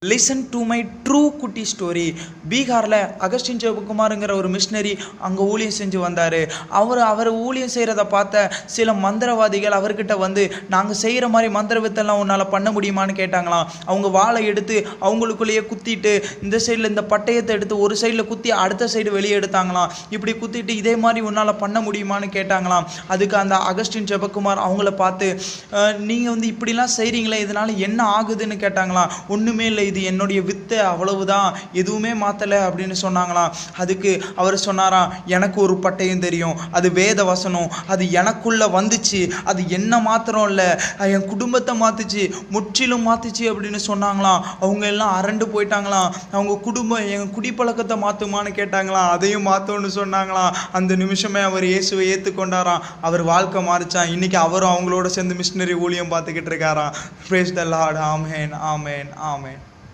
Listen to my true குட்டி story. பீகாரில் Augustine ஜெபக்குமாருங்கிற ஒரு மிஷினரி அங்கே ஊழியம் செஞ்சு வந்தார். அவர் ஊழியம் செய்கிறத பார்த்த சில மந்திரவாதிகள் அவர்கிட்ட வந்து, நாங்கள் செய்கிற மாதிரி மந்திர வித்தெல்லாம் உன்னால் பண்ண முடியுமான்னு கேட்டாங்களாம். அவங்க வாளை எடுத்து அவங்களுக்குள்ளேயே குத்திட்டு, இந்த சைடில் இந்த பட்டயத்தை எடுத்து ஒரு சைடில் குத்தி அடுத்த சைடு வெளியே எடுத்தாங்களாம். இப்படி குத்திட்டு இதே மாதிரி உன்னால் பண்ண முடியுமான்னு கேட்டாங்களாம். அதுக்கு அந்த அகஸ்டின் ஜெபக்குமார் அவங்கள பார்த்து, நீங்கள் வந்து இப்படிலாம் செய்கிறீங்களே, இதனால் என்ன ஆகுதுன்னு கேட்டாங்களாம். ஒன்றுமே இல்லை, இது என்னுடைய வித்தை, அவ்வளவுதான், எதுவுமே மாற்றலை அப்படின்னு சொன்னாங்களாம். அதுக்கு அவர் சொன்னாராம், எனக்கு ஒரு பட்டயம் தெரியும், அது வேத வசனம், அது எனக்குள்ளே வந்துச்சு, அது என்ன மாத்திரம் இல்லை, என் குடும்பத்தை மாற்றுச்சு, முற்றிலும் மாற்றுச்சு அப்படின்னு சொன்னாங்களாம். அவங்க எல்லாம் அரண்டு போயிட்டாங்களாம். அவங்க குடும்பம் என் குடிப்பழக்கத்தை மாற்றுமான்னு கேட்டாங்களாம். அதையும் மாற்றோன்னு சொன்னாங்களாம். அந்த நிமிஷமே அவர் இயேசுவை ஏற்றுக்கொண்டாராம். அவர் வாழ்க்கை மாறிச்சான். இன்னைக்கு அவரும் அவங்களோட சேர்ந்து மிஷினரி ஊழியம் பார்த்துக்கிட்டு இருக்காராம். Praise the Lord. Amen, amen, amen.